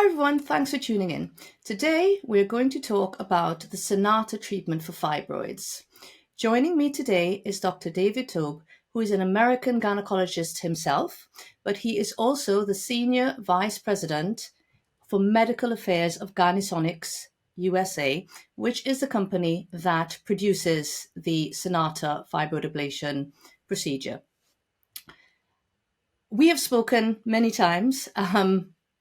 Hi everyone, thanks for tuning in. Today we're going to talk about the Sonata treatment for fibroids. Joining me today is Dr. David Toub, who is an American gynecologist himself, but he is also the Senior Vice President for Medical Affairs of Gynesonics USA, which is the company that produces the Sonata fibroid ablation procedure. We have spoken many times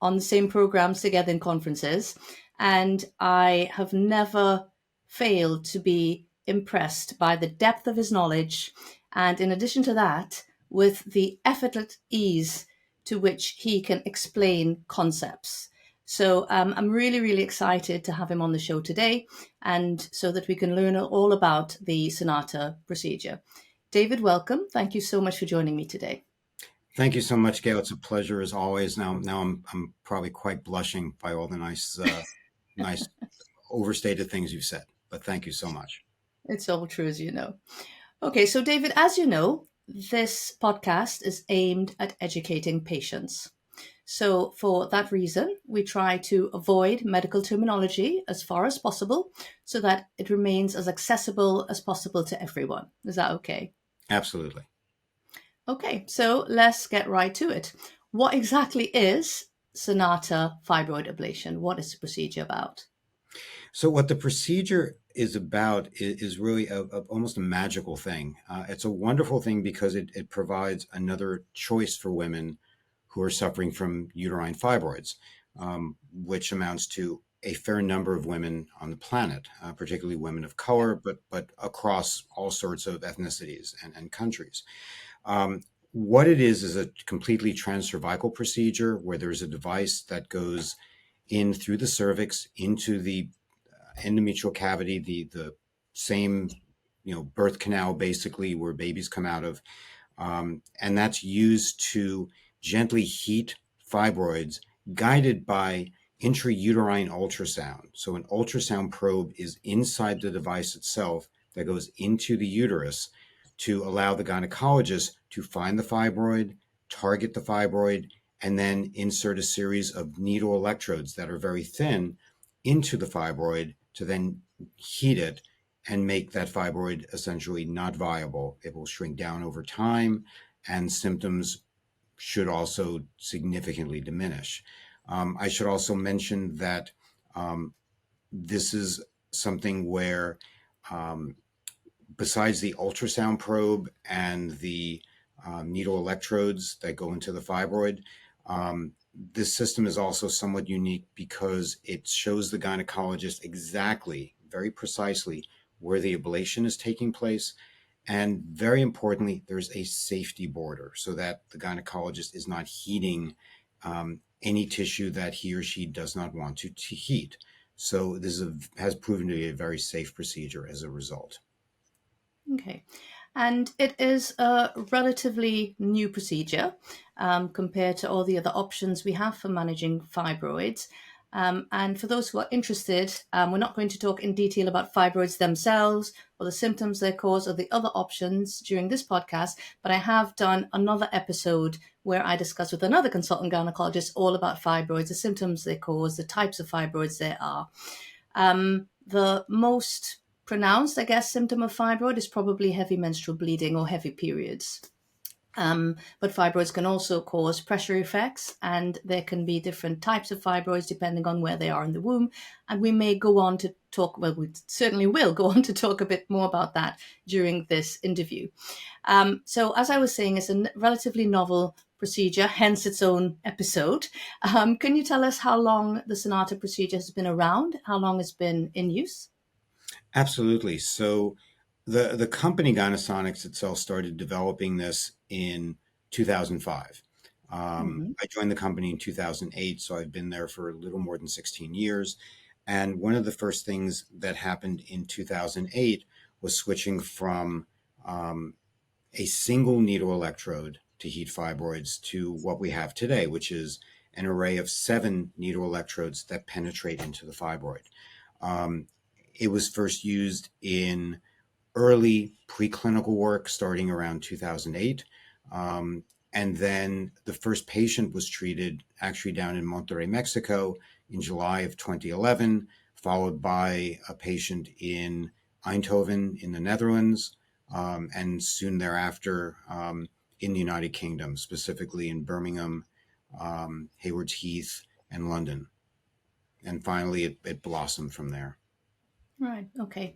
on the same programs together in conferences, and I have never failed to be impressed by the depth of his knowledge, and in addition to that, with the effortless ease to which he can explain concepts. So I'm really, really excited to have him on the show today, and so that we can learn all about the Sonata procedure. David, welcome. Thank you so much for joining me today. Thank you so much, Gail. It's a pleasure as always. Now I'm probably quite blushing by all the nice overstated things you've said, but thank you so much. It's all true, as you know. Okay, so David, as you know, this podcast is aimed at educating patients. So for that reason, we try to avoid medical terminology as far as possible so that it remains as accessible as possible to everyone. Is that okay? Absolutely. Okay, so let's get right to it. What exactly is Sonata fibroid ablation? What is the procedure about? So what the procedure is about is really almost a magical thing. It's a wonderful thing because it provides another choice for women who are suffering from uterine fibroids, which amounts to a fair number of women on the planet, particularly women of color, but across all sorts of ethnicities and countries. What it is a completely transcervical procedure where there's a device that goes in through the cervix into the endometrial cavity, the same birth canal basically where babies come out of, and that's used to gently heat fibroids guided by intrauterine ultrasound. So an ultrasound probe is inside the device itself that goes into the uterus to allow the gynecologist to find the fibroid, target the fibroid, and then insert a series of needle electrodes that are very thin into the fibroid to then heat it and make that fibroid essentially not viable. It will shrink down over time, and symptoms should also significantly diminish. I should also mention that this is something where besides the ultrasound probe and the needle electrodes that go into the fibroid, this system is also somewhat unique because it shows the gynecologist exactly, very precisely, where the ablation is taking place. And very importantly, there's a safety border so that the gynecologist is not heating any tissue that he or she does not want to heat. So this has proven to be a very safe procedure as a result. Okay. And it is a relatively new procedure compared to all the other options we have for managing fibroids. And for those who are interested, we're not going to talk in detail about fibroids themselves or the symptoms they cause or the other options during this podcast, but I have done another episode where I discuss with another consultant gynecologist all about fibroids, the symptoms they cause, the types of fibroids there are. The most pronounced, I guess, symptom of fibroid is probably heavy menstrual bleeding or heavy periods. But fibroids can also cause pressure effects, and there can be different types of fibroids depending on where they are in the womb. And we may go on to talk, well, we certainly will go on to talk a bit more about that during this interview. So as I was saying, it's a relatively novel procedure, hence its own episode. Can you tell us how long the Sonata procedure has been around, how long it's been in use? Absolutely. So the company Gynesonics itself started developing this in 2005. I joined the company in 2008, so I've been there for a little more than 16 years. And one of the first things that happened in 2008 was switching from a single needle electrode to heat fibroids to what we have today, which is an array of 7 needle electrodes that penetrate into the fibroid. It was first used in early preclinical work starting around 2008. And then the first patient was treated actually down in Monterrey, Mexico in July of 2011, followed by a patient in Eindhoven in the Netherlands, and soon thereafter in the United Kingdom, specifically in Birmingham, Haywards Heath, and London. And finally, it blossomed from there. Right. Okay.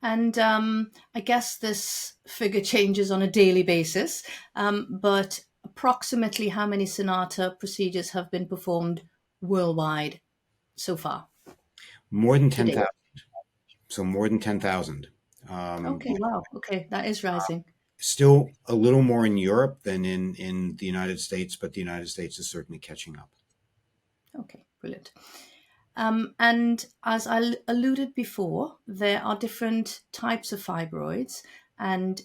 And I guess this figure changes on a daily basis, but approximately how many Sonata procedures have been performed worldwide so far More than to date? 10,000. So more than 10,000. Okay. Wow. Okay. That is rising. Still a little more in Europe than in the United States, but the United States is certainly catching up. Okay. Brilliant. And as I alluded before, there are different types of fibroids, and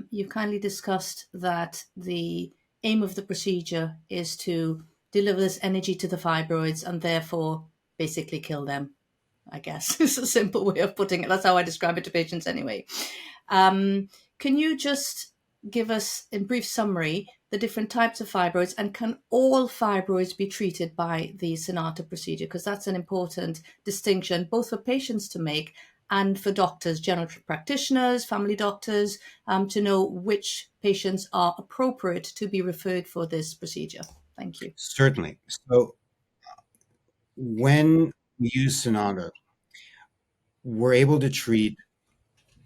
you kindly discussed that the aim of the procedure is to deliver this energy to the fibroids and therefore basically kill them. I guess it's a simple way of putting it. That's how I describe it to patients anyway. Um, can you just give us, in brief summary, the different types of fibroids, and can all fibroids be treated by the Sonata procedure? Because that's an important distinction, both for patients to make and for doctors, general practitioners, family doctors, to know which patients are appropriate to be referred for this procedure. Thank you. Certainly. So when we use Sonata, we're able to treat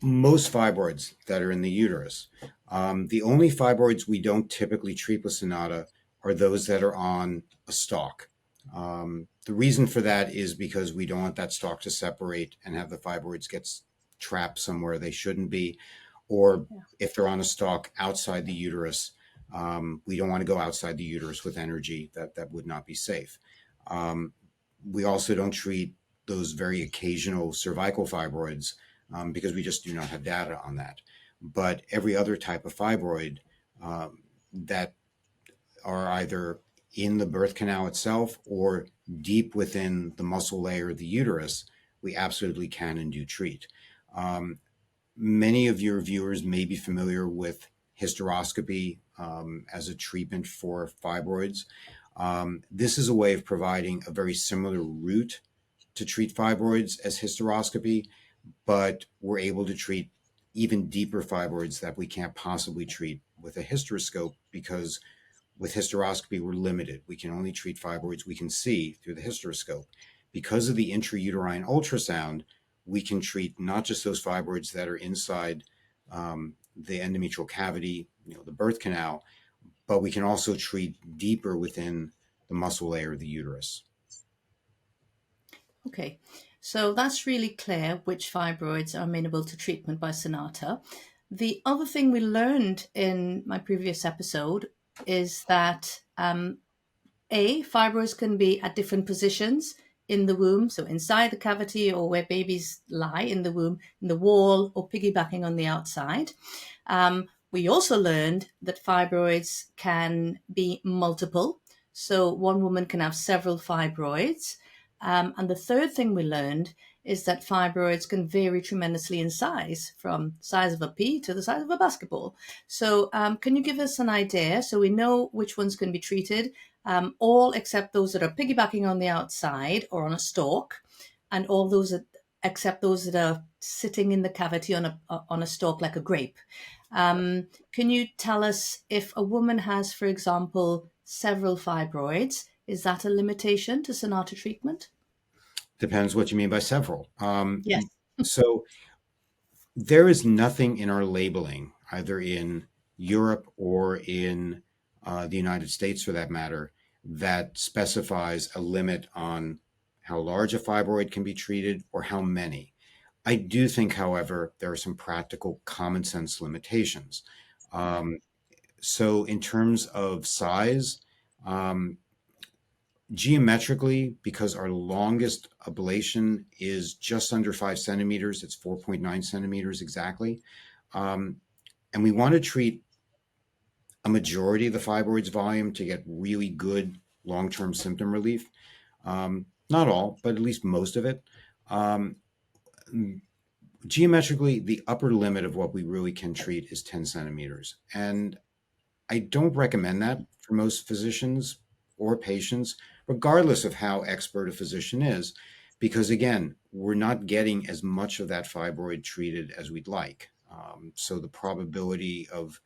most fibroids that are in the uterus. The only fibroids we don't typically treat with Sonata are those that are on a stalk. The reason for that is because we don't want that stalk to separate and have the fibroids get trapped somewhere they shouldn't be, or Yeah. if they're on a stalk outside the uterus, we don't want to go outside the uterus with energy that would not be safe. We also don't treat those very occasional cervical fibroids because we just do not have data on that. But every other type of fibroid that are either in the birth canal itself or deep within the muscle layer of the uterus, we absolutely can and do treat. Many of your viewers may be familiar with hysteroscopy as a treatment for fibroids. This is a way of providing a very similar route to treat fibroids as hysteroscopy, but we're able to treat even deeper fibroids that we can't possibly treat with a hysteroscope, because with hysteroscopy, we're limited. We can only treat fibroids we can see through the hysteroscope. Because of the intrauterine ultrasound, we can treat not just those fibroids that are inside the endometrial cavity, the birth canal, but we can also treat deeper within the muscle layer of the uterus. Okay, so that's really clear which fibroids are amenable to treatment by Sonata. The other thing we learned in my previous episode is that fibroids can be at different positions in the womb, so inside the cavity or where babies lie in the womb, in the wall, or piggybacking on the outside. We also learned that fibroids can be multiple, so one woman can have several fibroids. And the third thing we learned is that fibroids can vary tremendously in size, from the size of a pea to the size of a basketball. So can you give us an idea so we know which ones can be treated, all except those that are piggybacking on the outside or on a stalk, and all those except those that are sitting in the cavity on a stalk like a grape? Can you tell us if a woman has, for example, several fibroids, is that a limitation to Sonata treatment? Depends what you mean by several. Yes. So there is nothing in our labeling, either in Europe or in the United States for that matter, that specifies a limit on how large a fibroid can be treated or how many. I do think, however, there are some practical common sense limitations. So in terms of size, geometrically, because our longest ablation is just under 5 centimeters, it's 4.9 centimeters exactly. And we want to treat a majority of the fibroid's volume to get really good long-term symptom relief. Not all, but at least most of it. Geometrically, the upper limit of what we really can treat is 10 centimeters. And I don't recommend that for most physicians or patients, regardless of how expert a physician is, because again, we're not getting as much of that fibroid treated as we'd like. So the probability of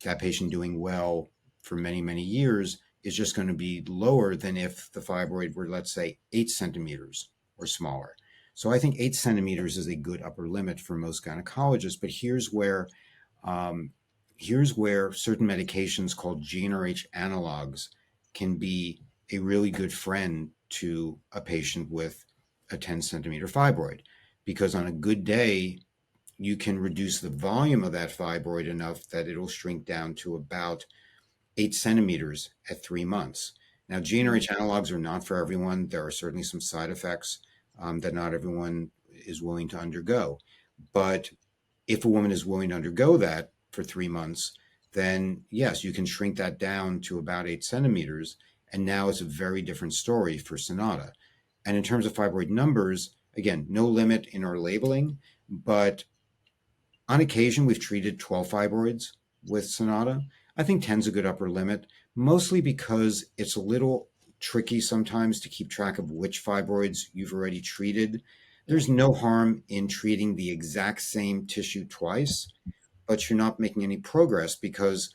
that patient doing well for many, many years is just going to be lower than if the fibroid were, let's say, 8 centimeters or smaller. So I think 8 centimeters is a good upper limit for most gynecologists. But um, here's where certain medications called GnRH analogs can be a really good friend to a patient with a 10 centimeter fibroid, because on a good day, you can reduce the volume of that fibroid enough that it'll shrink down to about 8 centimeters at 3 months. Now, GnRH analogs are not for everyone. There are certainly some side effects that not everyone is willing to undergo. But if a woman is willing to undergo that for 3 months, then yes, you can shrink that down to about 8 centimeters. And now it's a very different story for Sonata. And in terms of fibroid numbers, again, no limit in our labeling, but on occasion, we've treated 12 fibroids with Sonata. I think 10 is a good upper limit, mostly because it's a little tricky sometimes to keep track of which fibroids you've already treated. Yeah. There's no harm in treating the exact same tissue twice, but you're not making any progress because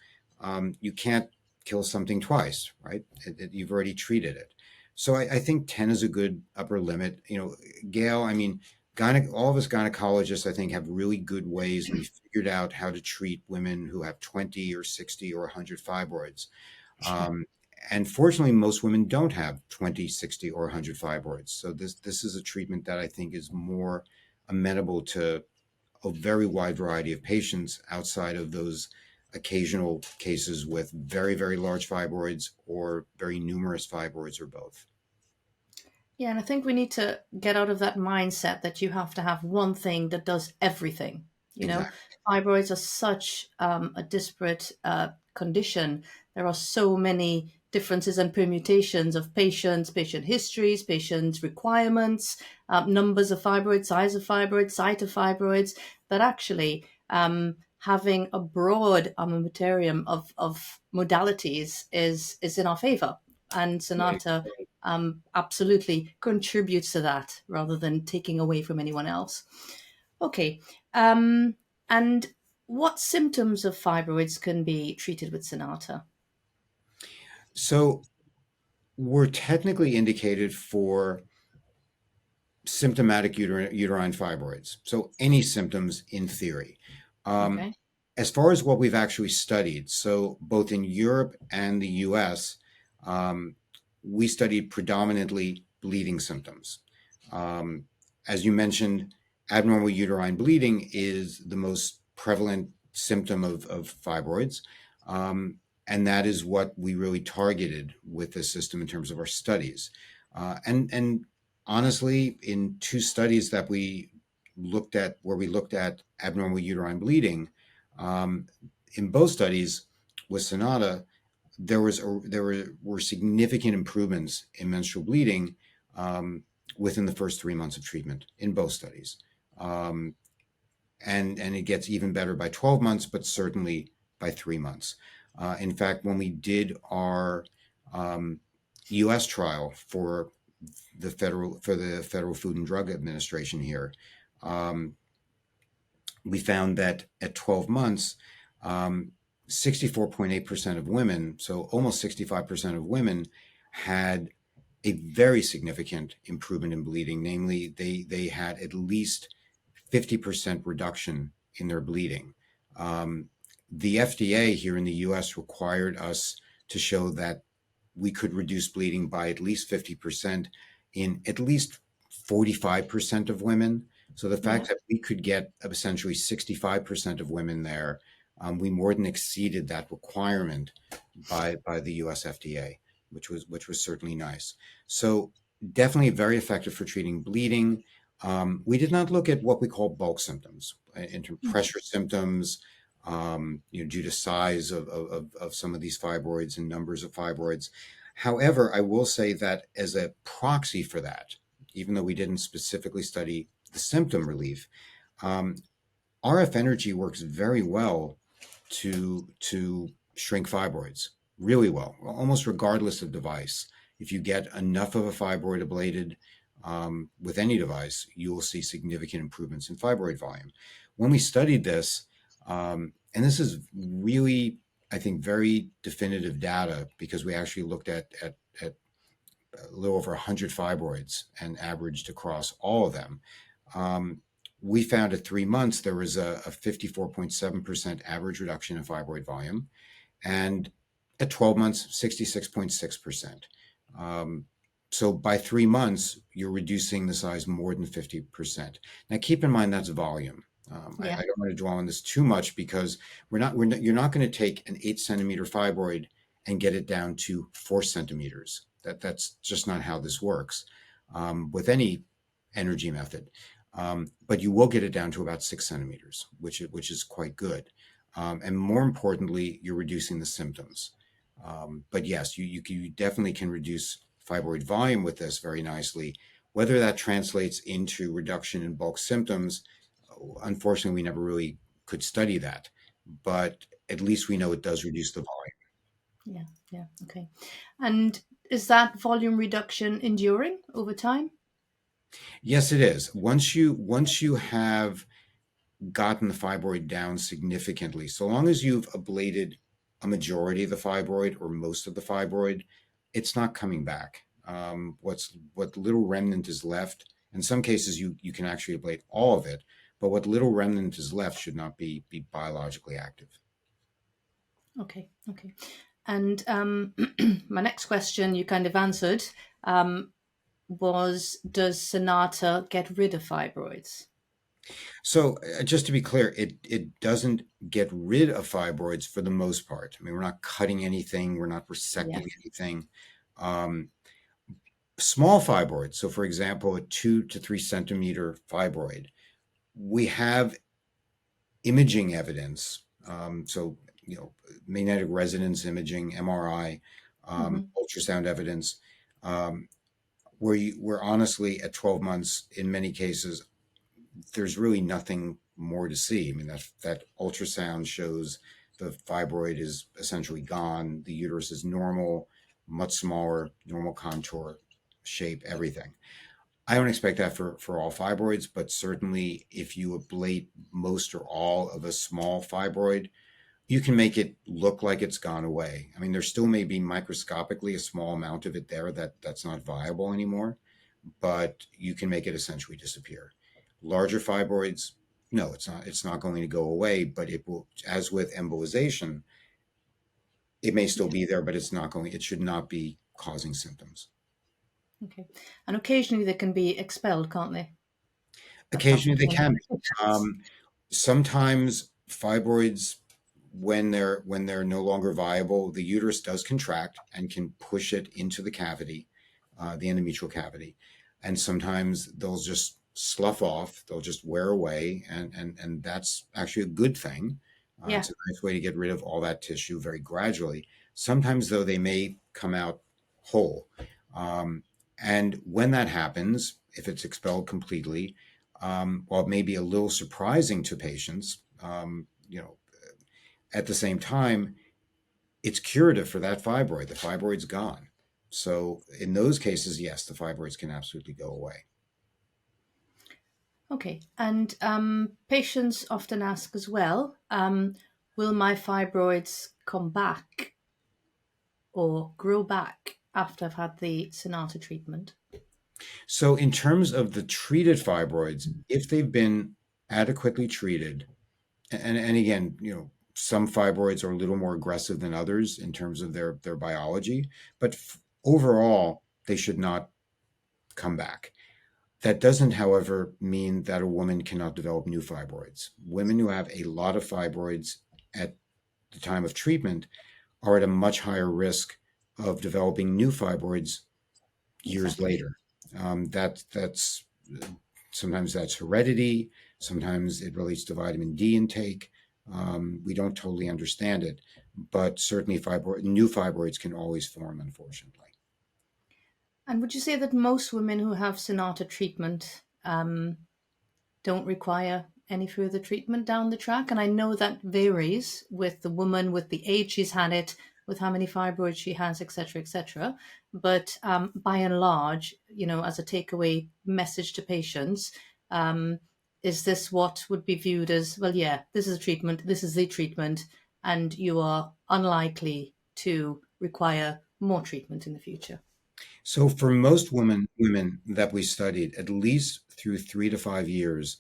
you can't kill something twice, right? You've already treated it. So I think 10 is a good upper limit. Gail, I mean, all of us gynecologists, I think, have really good ways. We figured out how to treat women who have 20 or 60 or 100 fibroids. Um, and fortunately, most women don't have 20, 60, or 100 fibroids. So this is a treatment that I think is more amenable to a very wide variety of patients outside of those occasional cases with very, very large fibroids or very numerous fibroids or both. Yeah, and I think we need to get out of that mindset that you have to have one thing that does everything. You know, Exactly. fibroids are such a disparate condition. There are so many differences and permutations of patients, patient histories, patient requirements, numbers of fibroids, size of fibroids, site of fibroids, that actually having a broad armamentarium of modalities is in our favor. And Right. Sonata absolutely contributes to that rather than taking away from anyone else. Okay. And what symptoms of fibroids can be treated with Sonata? So we're technically indicated for symptomatic uterine fibroids. So any symptoms in theory. Um, Okay. as far as what we've actually studied, so both in Europe and the US, um, we studied predominantly bleeding symptoms. Um, as you mentioned, abnormal uterine bleeding is the most prevalent symptom of fibroids. Um, and that is what we really targeted with this system in terms of our studies. And honestly, in two studies that we looked at, where we looked at abnormal uterine bleeding, um, in both studies with Sonata, there were significant improvements in menstrual bleeding within the first 3 months of treatment in both studies, um, and it gets even better by 12 months, but certainly by 3 months. In fact, when we did our um, U.S. trial for the Federal Food and Drug Administration here, um, we found that at 12 months, 64.8% of women, so almost 65% of women, had a very significant improvement in bleeding. Namely, they had at least 50% reduction in their bleeding. Um, the FDA here in the US required us to show that we could reduce bleeding by at least 50% in at least 45% of women. So the Yeah. fact that we could get essentially 65% of women there, we more than exceeded that requirement by the US FDA, which was certainly nice. So definitely very effective for treating bleeding. We did not look at what we call bulk symptoms, in terms of Okay. pressure symptoms, due to size of some of these fibroids and numbers of fibroids. However, I will say that as a proxy for that, even though we didn't specifically study the symptom relief, um, RF energy works very well to shrink fibroids really well, almost regardless of device. If you get enough of a fibroid ablated with any device, you will see significant improvements in fibroid volume. When we studied this, and this is really, I think, very definitive data because we actually looked at a little over 100 fibroids and averaged across all of them. We found at 3 months there was a 54.7% average reduction in fibroid volume, and at 12 months, 66.6%. So by 3 months, you're reducing the size more than 50%. Now, keep in mind that's volume. I Yeah. don't want to dwell on this too much because you're not going to take an 8 centimeter fibroid and get it down to 4 centimeters. That's just not how this works with any energy method. But you will get it down to about 6 centimeters, which is quite good. And more importantly, you're reducing the symptoms. But yes, you definitely can reduce fibroid volume with this very nicely. Whether that translates into reduction in bulk symptoms, unfortunately, we never really could study that. But at least we know it does reduce the volume. Yeah. Yeah. Okay. And is that volume reduction enduring over time? Yes, it is. Once you have gotten the fibroid down significantly, so long as you've ablated a majority of the fibroid or most of the fibroid, it's not coming back. What little remnant is left, in some cases you can actually ablate all of it, but what little remnant is left should not be biologically active. Okay. Okay. And my next question you kind of answered um, was, does Sonata get rid of fibroids? So just to be clear, it doesn't get rid of fibroids for the most part. I mean, we're not cutting anything, we're not Yeah. resecting anything. Um, Small fibroids, so for example, a 2 to 3 centimeter fibroid, we have imaging evidence. So, magnetic resonance imaging, MRI, Hmm. ultrasound evidence, um, where honestly at 12 months, in many cases, there's really nothing more to see. I mean, that ultrasound shows the fibroid is essentially gone. The uterus is normal, much smaller, normal contour, shape, everything. I don't expect that for all fibroids, but certainly if you ablate most or all of a small fibroid, you can make it look like it's gone away. I mean, there still may be microscopically a small amount of it there that's not viable anymore, but you can make it essentially disappear. Larger fibroids, no, it's not going to go away, but it will, as with embolization, it may still Yeah. be there, but it should not be causing symptoms. Okay. And occasionally they can be expelled, can't they? That's Occasionally something they to can know. be. Sometimes fibroids, when they're no longer viable, the uterus does contract and can push it into the cavity, the endometrial cavity, and sometimes they'll just slough off, they'll just wear away, and that's actually a good thing. Yeah. It's a nice way to get rid of all that tissue very gradually. Sometimes, though, they may come out whole, um, and when that happens, if it's expelled completely, while it may be a little surprising to patients, at the same time, it's curative for that fibroid. The fibroid's gone. So in those cases, yes, the fibroids can absolutely go away. Okay. And patients often ask as well, will my fibroids come back or grow back after I've had the Sonata treatment? So in terms of the treated fibroids, if they've been adequately treated, and again, some fibroids are a little more aggressive than others in terms of their biology, but overall, they should not come back. That doesn't, however, mean that a woman cannot develop new fibroids. Women who have a lot of fibroids at the time of treatment are at a much higher risk of developing new fibroids years Exactly. later. That's sometimes that's heredity. Sometimes it relates to vitamin D intake. We don't totally understand it, but certainly new fibroids can always form, unfortunately. And would you say that most women who have Sonata treatment don't require any further treatment down the track? And I know that varies with the woman, with the age she's had it, with how many fibroids she has, etc., etc. But by and large, as a takeaway message to patients, um, is this what would be viewed as, well, yeah, this is a treatment, this is the treatment, and you are unlikely to require more treatment in the future? So for most women that we studied, at least through 3 to 5 years,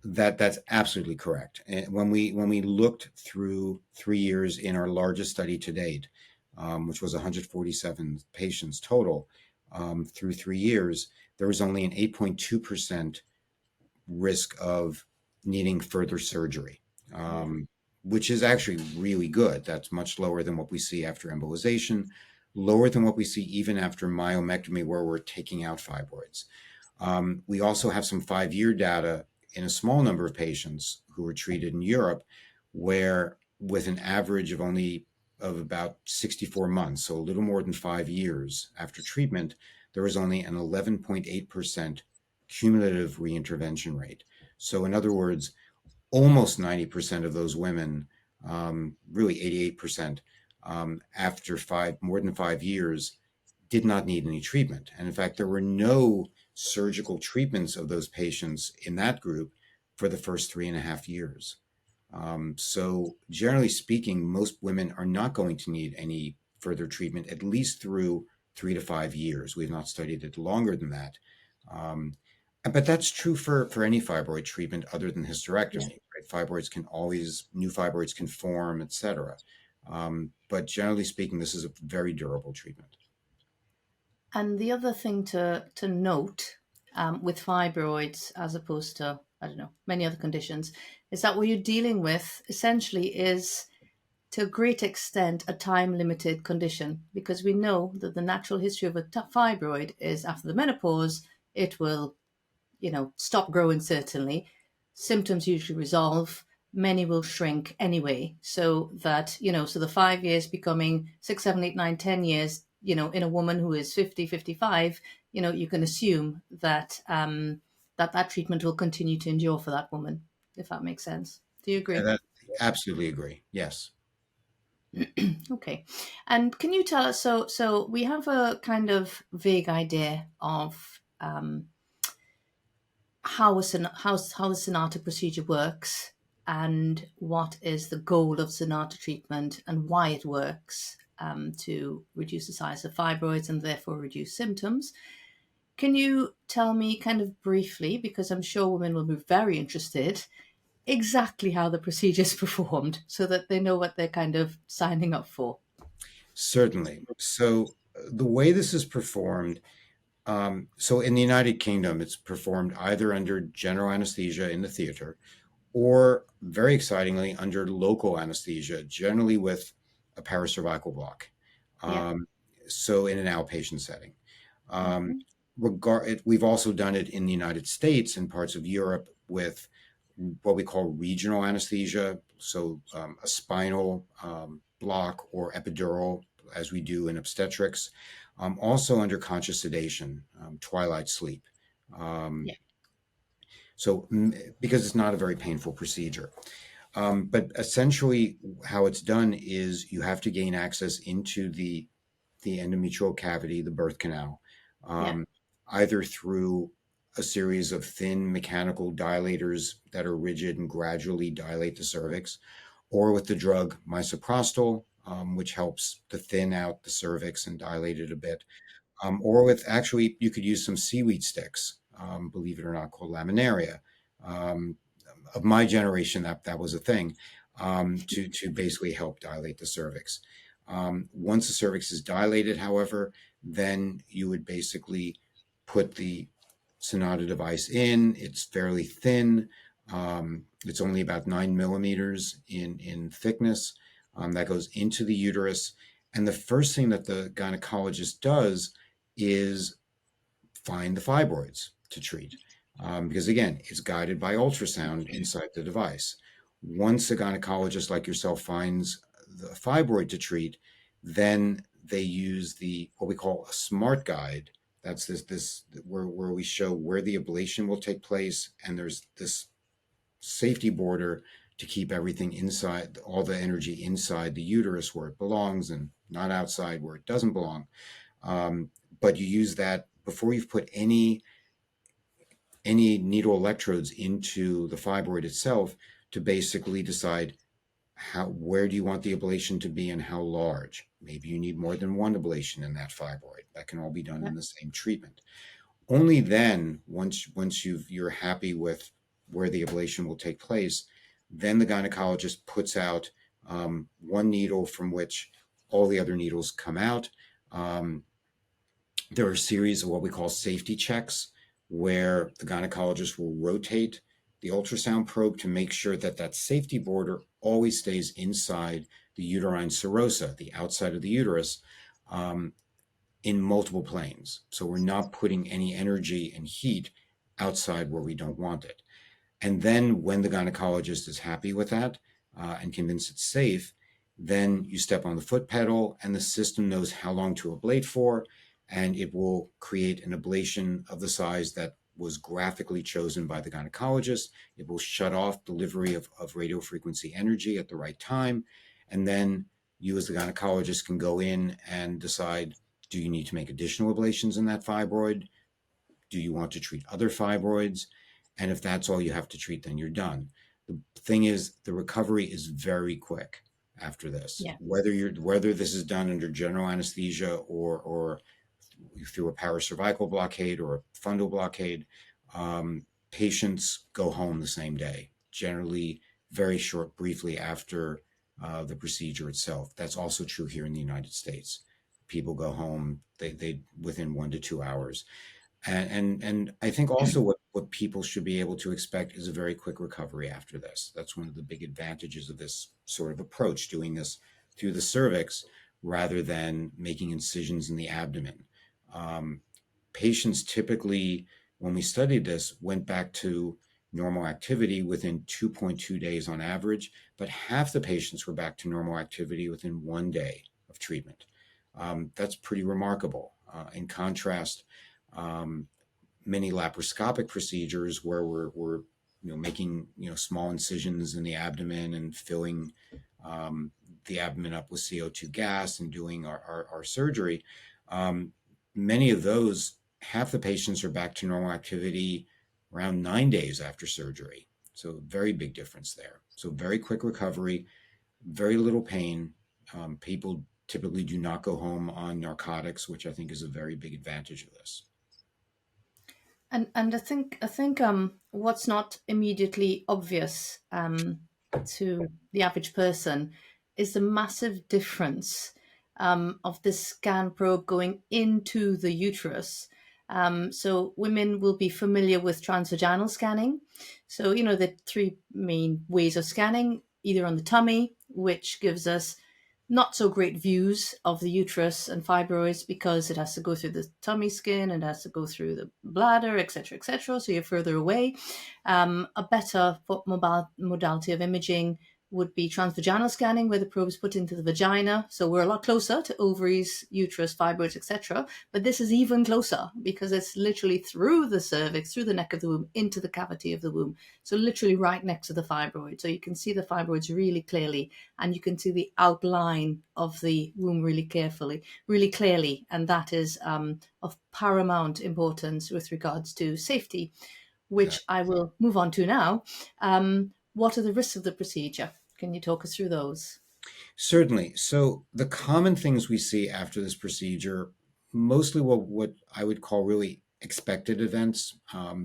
that's absolutely correct. And when we looked through 3 years in our largest study to date, which was 147 patients total, through 3 years, there was only an 8.2% risk of needing further surgery, Yeah. which is actually really good. That's much lower than what we see after embolization, lower than what we see even after myomectomy, where we're taking out fibroids. We also have some 5-year data in a small number of patients who were treated in Europe, where with an average of about 64 months, so a little more than 5 years after treatment, there was only an 11.8% cumulative reintervention rate. So in other words, almost 90% of those women, really 88%, after more than 5 years, did not need any treatment. And in fact, there were no surgical treatments of those patients in that group for the first 3.5 years. So generally speaking, most women are not going to need any further treatment, at least through 3 to 5 years. We've not studied it longer than that. Um, but that's true for any fibroid treatment other than Yeah. hysterectomy, right? New fibroids can form, etc. But generally speaking, this is a very durable treatment. And the other thing to note, with fibroids, as opposed to, I don't know, many other conditions, is that what you're dealing with essentially is, to a great extent, a time limited condition, because we know that the natural history of a fibroid is, after the menopause, it will, stop growing, certainly. Symptoms usually resolve. Many will shrink anyway. So that, so the 5 years becoming 6, 7, 8, 9, 10 years, in a woman who is 50, 55, you can assume that that treatment will continue to endure for that woman, if that makes sense. Do you Yeah, agree? that absolutely agree. Yes. Okay. And can you tell us, so we have a kind of vague idea of how the Sonata procedure works, and what is the goal of Sonata treatment, and why it works, to reduce the size of fibroids and therefore reduce symptoms. Can you tell me kind of briefly, because I'm sure women will be very interested, exactly how the procedure is performed so that they know what they're kind of signing up for? Certainly. So the way this is performed, so in the United Kingdom, it's performed either under general anesthesia in the theater, or very excitingly under local anesthesia, generally with a paracervical block. Yeah. Um, so in an outpatient setting. Um, Hmm. we've also done it in the United States and parts of Europe with what we call regional anesthesia, so a spinal block or epidural, as we do in obstetrics, also under conscious sedation, twilight sleep. Um, Yeah. so, because it's not a very painful procedure. But essentially, how it's done is you have to gain access into the endometrial cavity, the birth canal, Yeah. um, either through a series of thin mechanical dilators that are rigid and gradually dilate the cervix, or with the drug misoprostol, which helps to thin out the cervix and dilate it a bit, or with actually, you could use some seaweed sticks, believe it or not, called laminaria. Um, of my generation, that was a thing, to basically help dilate the cervix. Once the cervix is dilated, however, then you would basically put the Sonata device in. It's fairly thin. It's only about 9 millimeters in thickness. That goes into the uterus. And the first thing that the gynecologist does is find the fibroids to treat. Because again, it's guided by ultrasound inside the device. Once a gynecologist like yourself finds the fibroid to treat, then they use what we call a smart guide. That's this where we show where the ablation will take place, and there's this safety border to keep everything inside, all the energy inside the uterus where it belongs and not outside where it doesn't belong. Um, but you use that before you've put any needle electrodes into the fibroid itself to basically decide where do you want the ablation to be and how large. Maybe you need more than one ablation in that fibroid. That can all be done Yeah. in the same treatment. Only then, once you're happy with where the ablation will take place, then the gynecologist puts out one needle from which all the other needles come out. Um, there are a series of what we call safety checks where the gynecologist will rotate the ultrasound probe to make sure that that safety border always stays inside the uterine serosa, the outside of the uterus, um, in multiple planes. So we're not putting any energy and heat outside where we don't want it. And then when the gynecologist is happy with that and convinced it's safe, then you step on the foot pedal and the system knows how long to ablate for, and it will create an ablation of the size that was graphically chosen by the gynecologist. It will shut off delivery of radiofrequency energy at the right time. And then you as the gynecologist can go in and decide, do you need to make additional ablations in that fibroid? Do you want to treat other fibroids? And if that's all you have to treat, then you're done. The thing is, the recovery is very quick after this. Yeah. Whether this is done under general anesthesia or through a paracervical blockade or a fundal blockade, patients go home the same day, generally very short, briefly after the procedure itself. That's also true here in the United States. People go home they within 1 to 2 hours. And I think also what people should be able to expect is a very quick recovery after this. That's one of the big advantages of this sort of approach, doing this through the cervix rather than making incisions in the abdomen. Um, Patients typically, when we studied this, went back to normal activity within 2.2 days on average, but half the patients were back to normal activity within 1 day of treatment. That's pretty remarkable. In contrast, um, many laparoscopic procedures where we're making small incisions in the abdomen and filling the abdomen up with CO2 gas and doing our surgery. Um, Many of those, half the patients are back to normal activity around 9 days after surgery. So very big difference there. So very quick recovery, very little pain. People typically do not go home on narcotics, which I think is a very big advantage of this. And I think what's not immediately obvious to the average person is the massive difference of this scan probe going into the uterus. So women will be familiar with transvaginal scanning. So the three main ways of scanning: either on the tummy, which gives us not so great views of the uterus and fibroids because it has to go through the tummy skin and has to go through the bladder, etc., etc. So you're further away. A better modality of imaging would be transvaginal scanning, where the probe is put into the vagina. So we're a lot closer to ovaries, uterus, fibroids, etc. But this is even closer because it's literally through the cervix, through the neck of the womb, into the cavity of the womb. So literally right next to the fibroid. So you can see the fibroids really clearly, and you can see the outline of the womb really clearly. And that is of paramount importance with regards to safety, Okay. which I will move on to now. What are the risks of the procedure? Can you talk us through those? Certainly. So the common things we see after this procedure, mostly what I would call really expected events,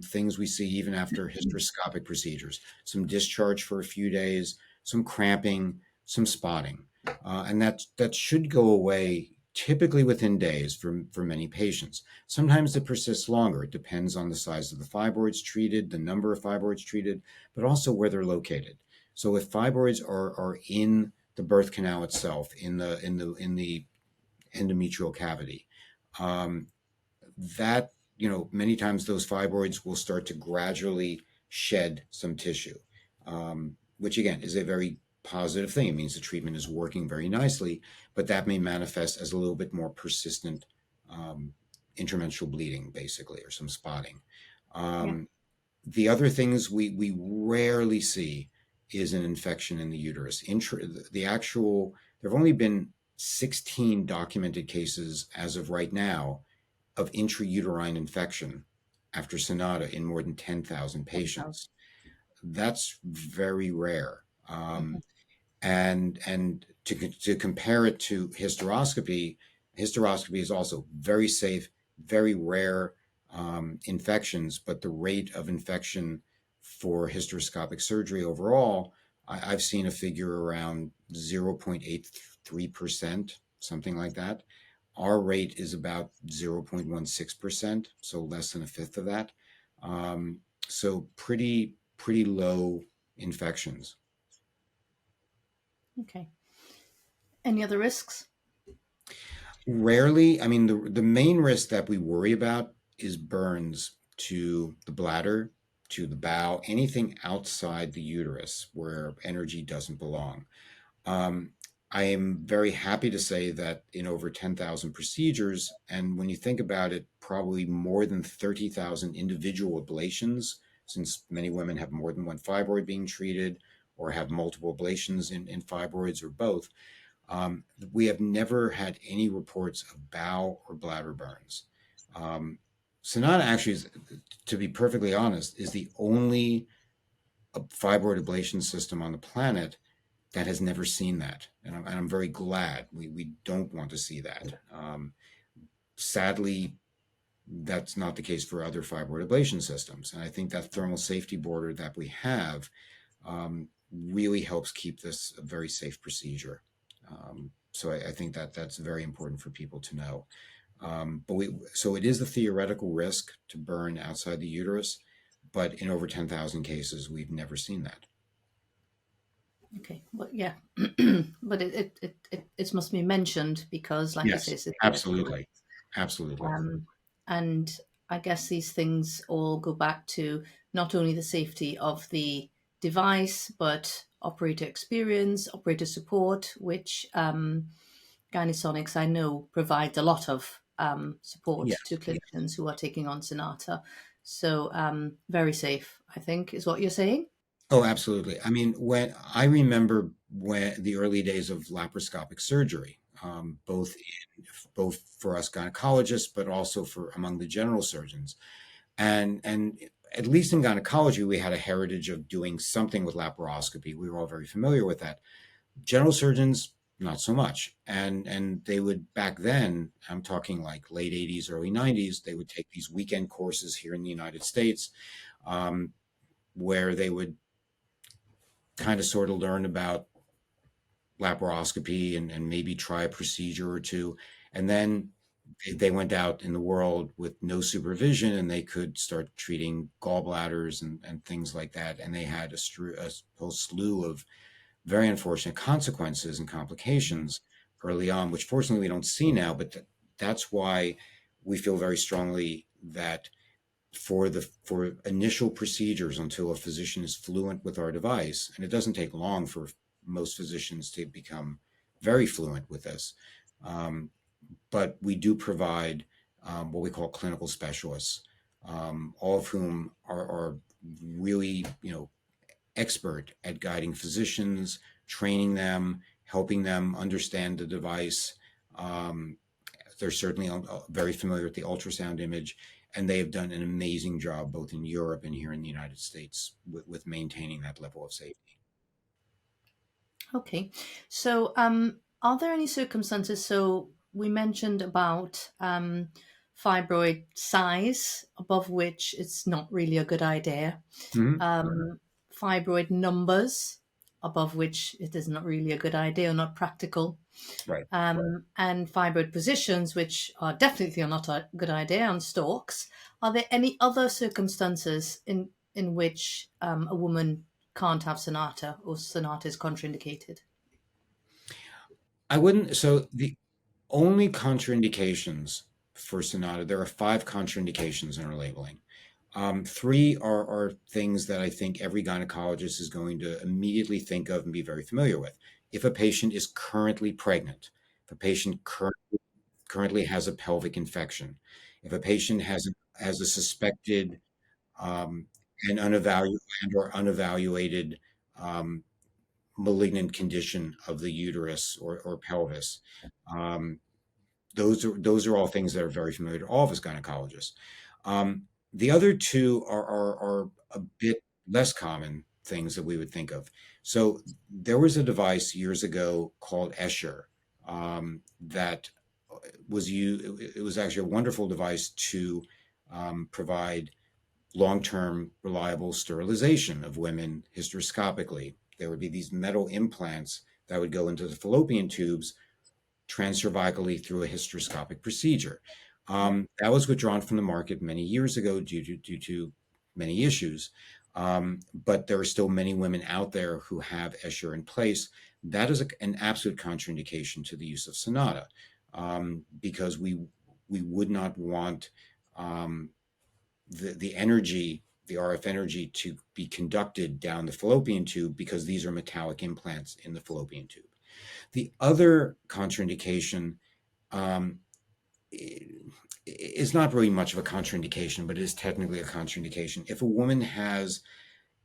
things we see even after hysteroscopic procedures, some discharge for a few days, some cramping, some spotting. And that should go away typically within days for many patients. Sometimes it persists longer. It depends on the size of the fibroids treated, the number of fibroids treated, but also where they're located. So if fibroids are in the birth canal itself, in the endometrial cavity, um, that many times those fibroids will start to gradually shed some tissue, which again is a very positive thing. It means the treatment is working very nicely, but that may manifest as a little bit more persistent um, intermenstrual bleeding, basically, or some spotting. Yeah. Um, The other things we rarely see is an infection in the uterus. The actual, there have only been 16 documented cases as of right now of intrauterine infection after Sonata in more than 10,000 patients. That's very rare. Mhm. And to compare it to hysteroscopy, hysteroscopy is also very safe, very rare infections, but the rate of infection for hysteroscopic surgery overall, I've seen a figure around 0.83%, something like that. Our rate is about 0.16%, so less than a fifth of that. So pretty low infections. Okay. Any other risks? Rarely, I mean, the main risk that we worry about is burns to the bladder, to the bowel, anything outside the uterus where energy doesn't belong. Um, I am very happy to say that in over 10,000 procedures, and when you think about it, probably more than 30,000 individual ablations, since many women have more than one fibroid being treated or have multiple ablations in fibroids or both. We have never had any reports of bowel or bladder burns. Um, Sonata actually, to be perfectly honest, is the only fibroid ablation system on the planet that has never seen that. And I'm very glad we don't want to see that. Sadly, that's not the case for other fibroid ablation systems. And I think that thermal safety border that we have really helps keep this a very safe procedure. So I think that that's very important for people to know. So it is a theoretical risk to burn outside the uterus, but in over 10,000 cases, we've never seen that. Okay. Well, yeah. But it must be mentioned because, like you say, Yes, it's a theoretical. absolutely. Absolutely. Um, and I guess these things all go back to not only the safety of the device, but operator experience, operator support, which Gynesonics, I know, provides a lot of support to Yes. clinicians who are taking on Sonata. So very safe, I think, is what you're saying. Oh, absolutely. I mean, when I remember when the early days of laparoscopic surgery, both for us gynecologists, but also for among the general surgeons, and at least in gynecology, we had a heritage of doing something with laparoscopy. We were all very familiar with that. General surgeons, not so much. And they would back then, I'm talking like late 80s, early 90s, they would take these weekend courses here in the United States, um, where they would kind of sort of learn about laparoscopy and maybe try a procedure or two. And then they went out in the world with no supervision and they could start treating gallbladders and things like that. And they had a whole slew of very unfortunate consequences and complications early on, which fortunately we don't see now. But that's why we feel very strongly that for initial procedures until a physician is fluent with our device, and it doesn't take long for most physicians to become very fluent with this. Um, but we do provide what we call clinical specialists, all of whom are really, expert at guiding physicians, training them, helping them understand the device. Um, they're certainly very familiar with the ultrasound image, and they have done an amazing job both in Europe and here in the United States with maintaining that level of safety. Okay. So, are there any circumstances? So, we mentioned about fibroid size, above which it's not really a good idea. Mhm. Fibroid numbers, above which it is not really a good idea or not practical. Right. And fibroid positions, which are definitely not a good idea on stalks. Are there any other circumstances in which a woman can't have Sonata or Sonata is contraindicated? I wouldn't. So the only contraindications for Sonata, there are five contraindications in our labeling. Three are things that I think every gynecologist is going to immediately think of and be very familiar with. If a patient is currently pregnant, if a patient currently has a pelvic infection, if a patient has a suspected and unevaluated um, malignant condition of the uterus or pelvis. Um, those are all things that are very familiar to all of us gynecologists. Um, the other two are a bit less common things that we would think of. So there was a device years ago called Escher that it was actually a wonderful device to provide long-term reliable sterilization of women hysteroscopically. There would be these metal implants that would go into the fallopian tubes transcervically through a hysteroscopic procedure. Yeah. That was withdrawn from the market many years ago due to many issues. But there are still many women out there who have Escher in place. That is an absolute contraindication to the use of Sonata, because we would not want the energy, the RF energy, to be conducted down the fallopian tube because these are metallic implants in the fallopian tube. The other contraindication um, is not really much of a contraindication, but it is technically a contraindication. If a woman has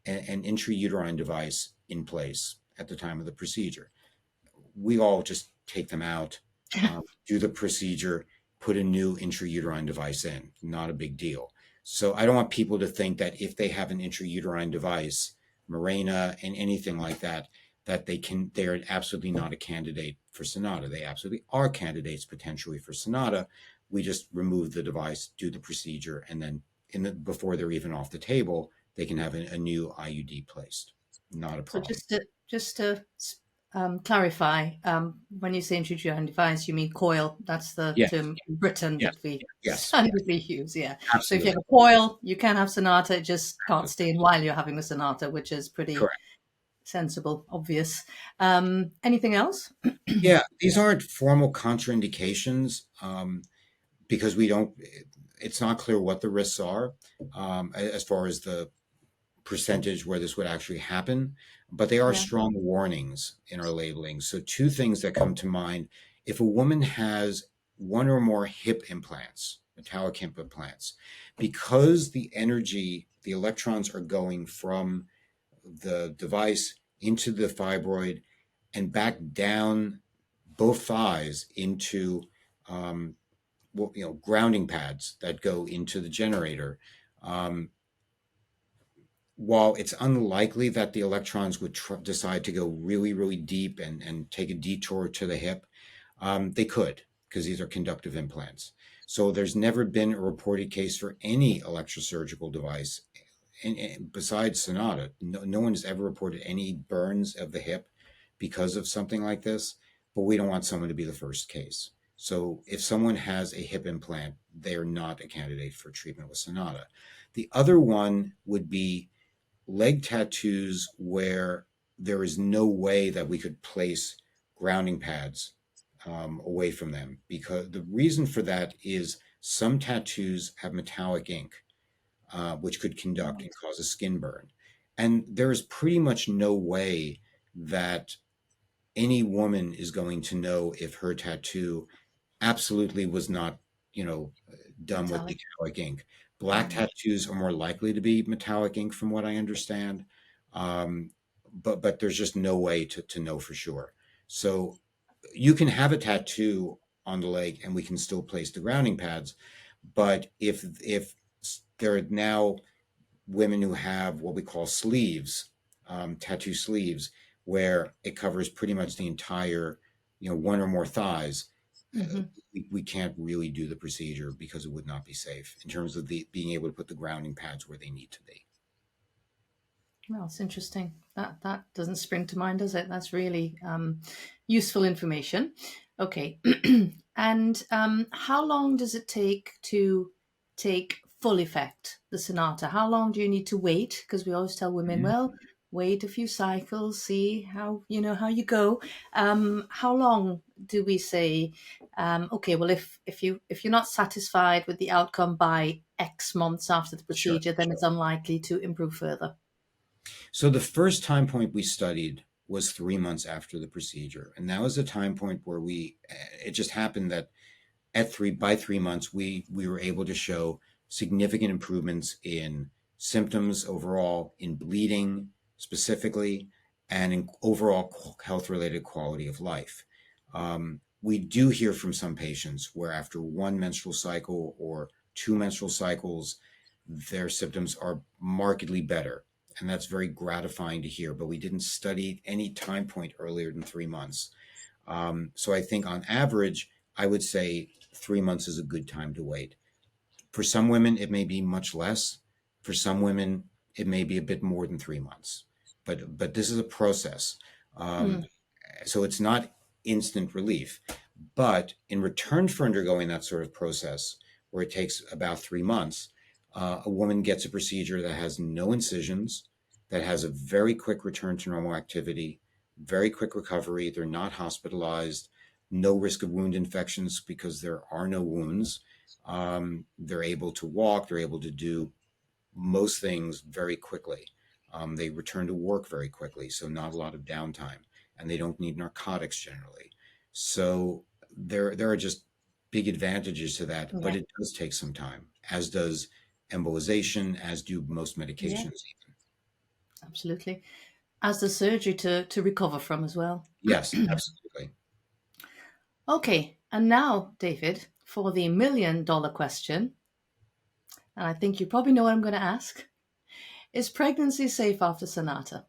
an intrauterine device in place at the time of the procedure, we all just take them out, do the procedure, put a new intrauterine device in. Not a big deal. So I don't want people to think that if they have an intrauterine device, Mirena and anything like that, that they're absolutely not a candidate for Sonata. They absolutely are candidates potentially for Sonata. We just remove the device, do the procedure, and then before they're even off the table, they can have a new IUD placed. Not a So problem. just to clarify, when you say intrauterine device, you mean coil. That's the Yes, term in Britain yes, that we yes, yes, standardly use. Yeah. So if you absolutely. have a coil, you can have Sonata. It just can't stay in while you're having the Sonata, which is pretty Correct. sensible, obvious. Anything else? Yeah, these aren't formal contraindications because we don't. It's not clear what the risks are as far as the percentage where this would actually happen, but they are Yeah. strong warnings in our labeling. So, two things that come to mind: if a woman has one or more hip implants, metallic hip implants, because the electrons are going from the device into the fibroid and back down both thighs into um, grounding pads that go into the generator. Um, while it's unlikely that the electrons would decide to go really, really deep and take a detour to the hip, they could, because these are conductive implants. So there's never been a reported case for any electrosurgical device, and besides Sonata. No one has ever reported any burns of the hip because of something like this, but we don't want someone to be the first case. So if someone has a hip implant, they are not a candidate for treatment with Sonata. The other one would be leg tattoos where there is no way that we could place grounding pads away from them, because the reason for that is some tattoos have metallic ink, which could conduct and Right. cause a skin burn. And there is pretty much no way that any woman is going to know if her tattoo absolutely was not, you know, done with Metallic. metallic ink. Black Mm. tattoos are more likely to be metallic ink, from what I understand. Um, but there's just no way to know for sure. So you can have a tattoo on the leg, and we can still place the grounding pads. But if there are now women who have what we call sleeves, tattoo sleeves, where it covers pretty much the entire, one or more thighs, Hmm. we can't really do the procedure because it would not be safe in terms of the being able to put the grounding pads where they need to be. Well, it's interesting. That doesn't spring to mind, does it? That's really useful information. Okay. And how long does it take to take full effect, the Sonata? How long do you need to wait? Because we always tell women, Mhm. well, wait a few cycles, see how you go. How long do we say? Okay, well, if you're not satisfied with the outcome by X months after the Sure. procedure, then it's unlikely to improve further. So the first time point we studied was 3 months after the procedure, and that was a time point where it just happened that by 3 months we were able to show significant improvements in symptoms overall, in bleeding specifically, and in overall health-related quality of life. We do hear from some patients where after one menstrual cycle or two menstrual cycles, their symptoms are markedly better. And that's very gratifying to hear, but we didn't study any time point earlier than 3 months. So I think on average, I would say 3 months is a good time to wait. For some women, it may be much less. For some women, it may be a bit more than 3 months. But this is a process. Um, Mm. so it's not instant relief. But in return for undergoing that sort of process, where it takes about 3 months, a woman gets a procedure that has no incisions, that has a very quick return to normal activity, very quick recovery. They're not hospitalized, no risk of wound infections because there are no wounds. They're able to walk, they're able to do most things very quickly. They return to work very quickly, so not a lot of downtime, and they don't need narcotics generally. So there are just big advantages to that, but Yeah. it does take some time, as does embolization, as do most Yeah. medications. Absolutely. As the surgery to recover from as well. Yes, absolutely. Okay, and now, David, for the $1 million question, and I think you probably know what I'm going to ask. Is pregnancy safe after Sonata?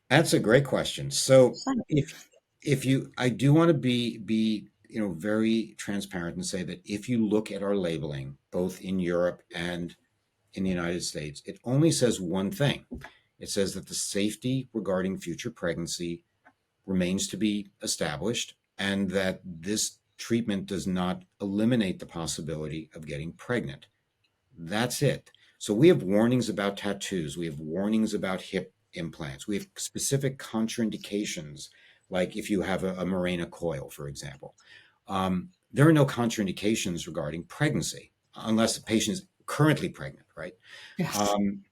That's a great question. So Thank you. if you, I do want to be very transparent and say that if you look at our labeling, both in Europe and in the United States, it only says one thing. It says that the safety regarding future pregnancy remains to be established and that this treatment does not eliminate the possibility of getting pregnant. That's it. So we have warnings about tattoos. We have warnings about hip implants. We have specific contraindications, like if you have a Mirena coil, for example. There are no contraindications regarding pregnancy unless the patient is currently pregnant, right? Yes. Um,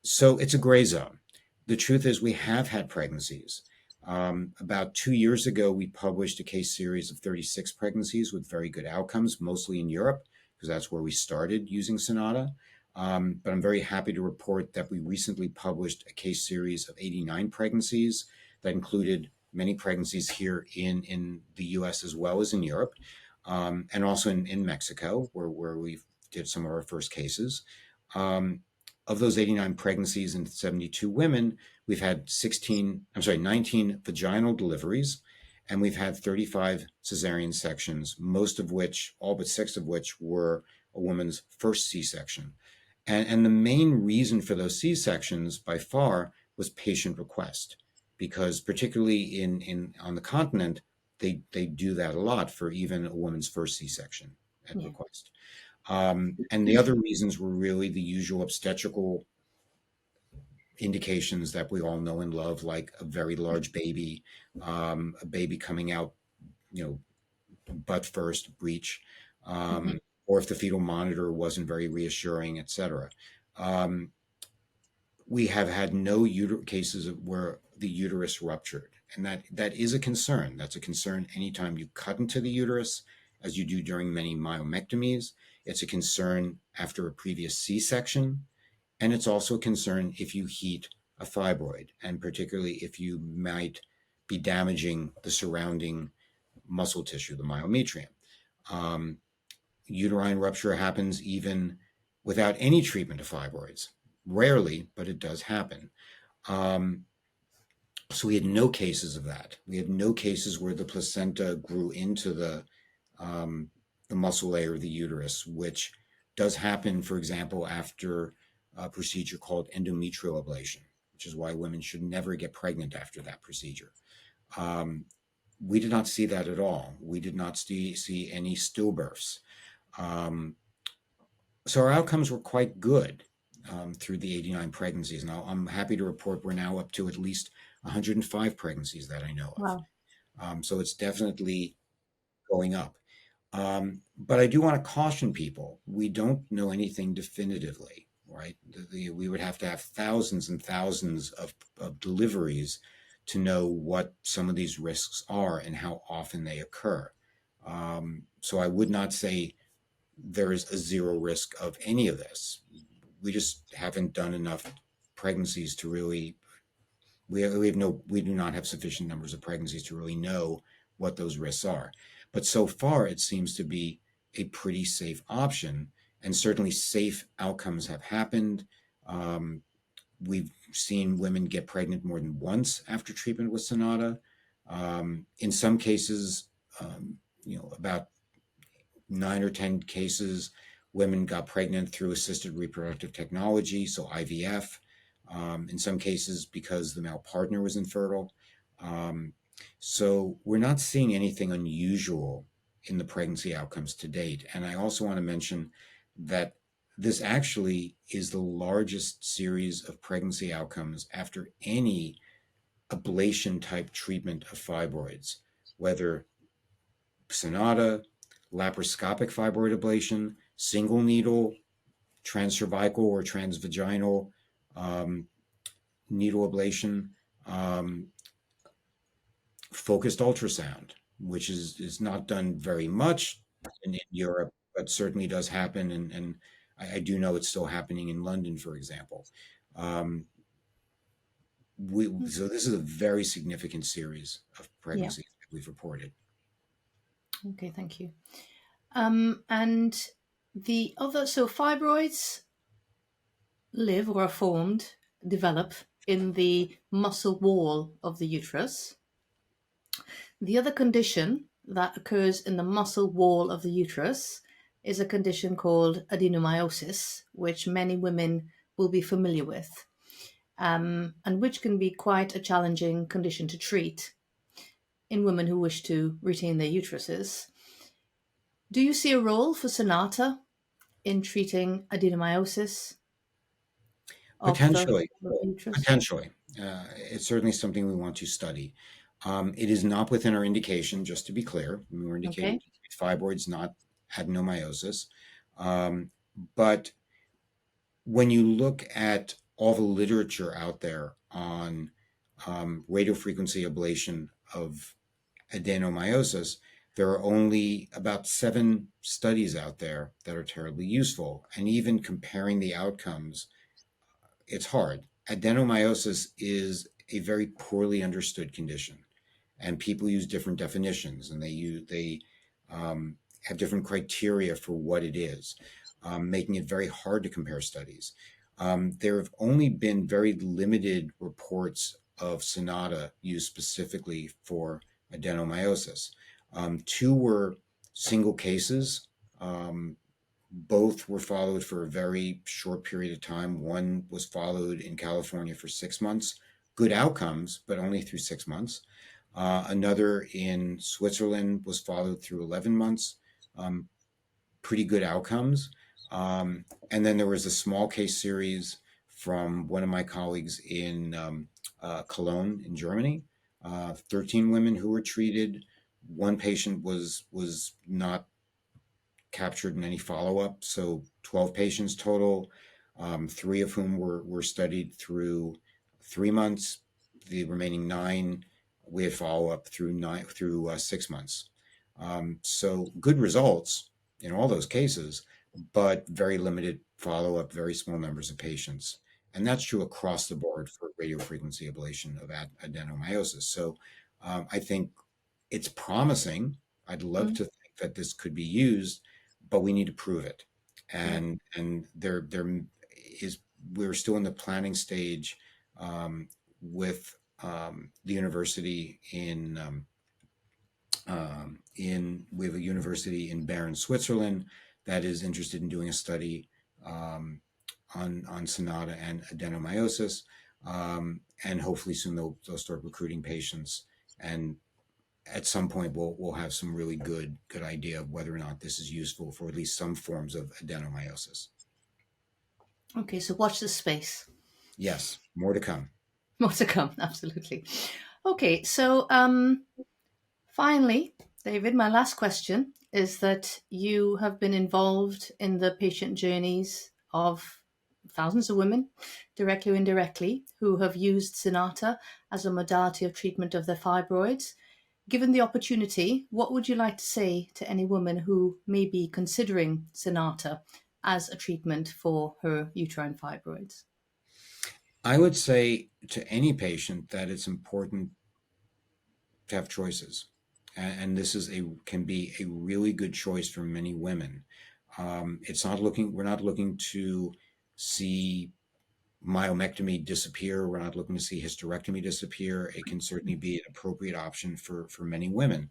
so it's a gray zone. The truth is, we have had pregnancies. About 2 years ago, we published a case series of 36 pregnancies with very good outcomes, mostly in Europe, because that's where we started using Sonata. But I'm very happy to report that we recently published a case series of 89 pregnancies that included many pregnancies here in the US as well as in Europe, and also in Mexico, where we did some of our first cases. Um, of those 89 pregnancies and 72 women, we've had 19 vaginal deliveries, and we've had 35 cesarean sections, most of which, all but 6 of which, were a woman's first C-section. And the main reason for those C-sections by far was patient request, because particularly in on the continent, they do that a lot for even a woman's first C-section at Yeah. request. And the other reasons were really the usual obstetrical indications that we all know and love, like a very large baby, a baby coming out, you know, butt first, breech, Hmm. or if the fetal monitor wasn't very reassuring, et cetera. Um, we have had no cases where the uterus ruptured, and that is a concern. That's a concern anytime you cut into the uterus, as you do during many myomectomies. It's a concern after a previous C-section, and it's also a concern if you heat a fibroid, and particularly if you might be damaging the surrounding muscle tissue, the myometrium. Um, Uterine rupture happens even without any treatment of fibroids. Rarely, but it does happen. Um, so we had no cases of that. We had no cases where the placenta grew into um, the muscle layer of the uterus, which does happen, for example, after a procedure called endometrial ablation, which is why women should never get pregnant after that procedure. Um, we did not see that at all. We did not see any stillbirths. Um, so our outcomes were quite good through the 89 pregnancies. And I'm happy to report we're now up to at least 105 pregnancies that I know of. Wow. So it's definitely going up. But I do want to caution people, we don't know anything definitively, right? We would have to have thousands and thousands of deliveries to know what some of these risks are and how often they occur. So I would not say there is a zero risk of any of this. we just haven't done enough pregnancies to really we do not have sufficient numbers of pregnancies to really know what those risks are. But so far, it seems to be a pretty safe option, and certainly safe outcomes have happened. Um, we've seen women get pregnant more than once after treatment with Sonata. In some cases, about 9 or 10 cases, women got pregnant through assisted reproductive technology, so IVF. In some cases, because the male partner was infertile. Um, so we're not seeing anything unusual in the pregnancy outcomes to date. And I also want to mention that this actually is the largest series of pregnancy outcomes after any ablation type treatment of fibroids, whether Sonata, laparoscopic fibroid ablation, single needle, transcervical or transvaginal um, needle ablation, um, focused ultrasound, which is not done very much in Europe, but certainly does happen. And I do know it's still happening in London, for example. Um, so this is a very significant series of Yeah. pregnancies that we've reported. Okay, thank you. And the other, so fibroids live or are formed, develop in the muscle wall of the uterus. The other condition that occurs in the muscle wall of the uterus is a condition called adenomyosis, which many women will be familiar with, and which can be quite a challenging condition to treat in women who wish to retain their uteruses. Do you see a role for Sonata in treating adenomyosis of Potentially, the uterus? potentially. It's certainly something we want to study. It is not within our indication, just to be clear. We were indicated Okay. to treat fibroids, not adenomyosis. Um, but when you look at all the literature out there on radiofrequency ablation of adenomyosis, there are only about 7 studies out there that are terribly useful. And even comparing the outcomes, it's hard. Adenomyosis is a very poorly understood condition, and people use different definitions, and they have different criteria for what it is, making it very hard to compare studies. There have only been very limited reports of Sonata used specifically for adenomyosis. 2 were single cases. Both were followed for a very short period of time. One was followed in California for 6 months, good outcomes, but only through 6 months. Another in Switzerland was followed through 11 months, um, pretty good outcomes. And then there was a small case series from one of my colleagues in Cologne in Germany, 13 women who were treated. One patient was not captured in any follow-up. So 12 patients total, 3 of whom were studied through 3 months. The remaining 9, we had follow-up through 6 months. So good results in all those cases, but very limited follow-up, very small numbers of patients. And that's true across the board for radiofrequency ablation of adenomyosis. So I think it's promising. I'd love Mm, to think that this could be used, but we need to prove it. yeah. And there is we're still in the planning stage with the university we have a university in Bern, Switzerland, that is interested in doing a study um, on Sonata and adenomyosis, and hopefully soon they'll start recruiting patients, and at some point we'll have some really good idea of whether or not this is useful for at least some forms of adenomyosis. Okay, so watch this space. Yes, more to come. More to come, absolutely. Okay, so finally, David, my last question is that you have been involved in the patient journeys of thousands of women, directly or indirectly, who have used Sonata as a modality of treatment of their fibroids. Given the opportunity, what would you like to say to any woman who may be considering Sonata as a treatment for her uterine fibroids? I would say to any patient that it's important to have choices. And this is can be a really good choice for many women. We're not looking to see myomectomy disappear. We're not looking to see hysterectomy disappear. It can certainly be an appropriate option for many women,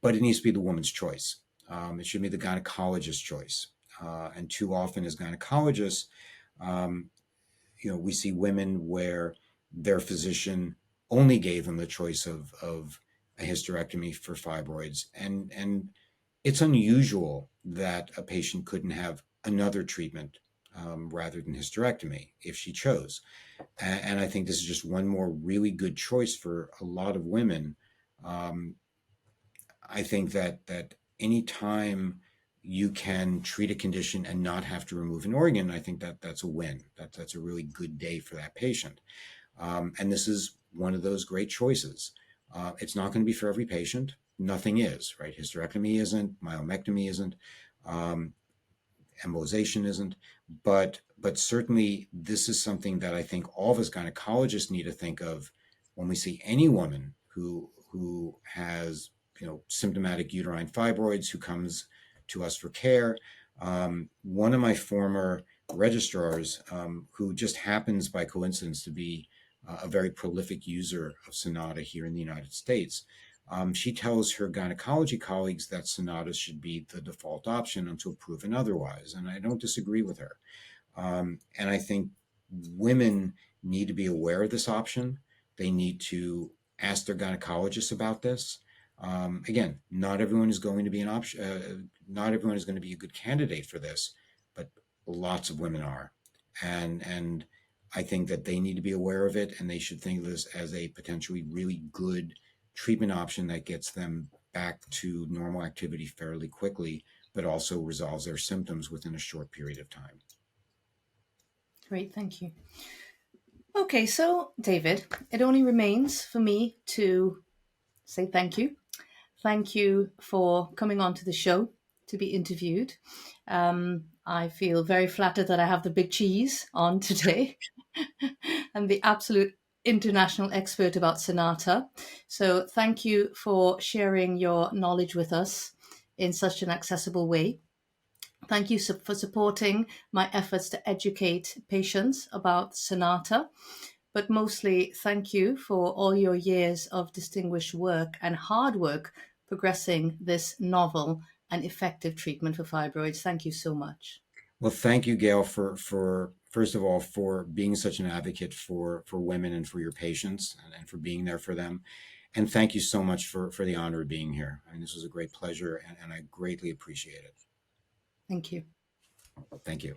but it needs to be the woman's choice. It should be the gynecologist's choice. And too often as gynecologists, um, we see women where their physician only gave them the choice of a hysterectomy for fibroids. And it's unusual that a patient couldn't have another treatment rather than hysterectomy if she chose. And I think this is just one more really good choice for a lot of women. Um, I think that any time you can treat a condition and not have to remove an organ, I think that's a win. That's a really good day for that patient. And this is one of those great choices. It's not going to be for every patient. Nothing is, right? Hysterectomy isn't, myomectomy isn't, um, embolization isn't, but certainly this is something that I think all of us gynecologists need to think of when we see any woman who has symptomatic uterine fibroids who comes to us for care. One of my former registrars, who just happens by coincidence to be a very prolific user of Sonata here in the United States, she tells her gynecology colleagues that Sonata should be the default option until proven otherwise. And I don't disagree with her. And I think women need to be aware of this option. They need to ask their gynecologists about this. Again, not everyone is going to be an option. Not everyone is going to be a good candidate for this, but lots of women are. And I think that they need to be aware of it, and they should think of this as a potentially really good treatment option that gets them back to normal activity fairly quickly, but also resolves their symptoms within a short period of time. Great, thank you. Okay, so David, it only remains for me to say thank you. Thank you for coming on to the show to be interviewed. I feel very flattered that I have the big cheese on today and the absolute international expert about Sonata. So thank you for sharing your knowledge with us in such an accessible way. Thank you for supporting my efforts to educate patients about Sonata, but mostly thank you for all your years of distinguished work and hard work progressing this novel and effective treatment for fibroids. Thank you so much. Well, thank you, Gail, for first of all, for being such an advocate for women and for your patients, and for being there for them. And thank you so much for the honor of being here. I mean, this was a great pleasure, and I greatly appreciate it. Thank you. Thank you.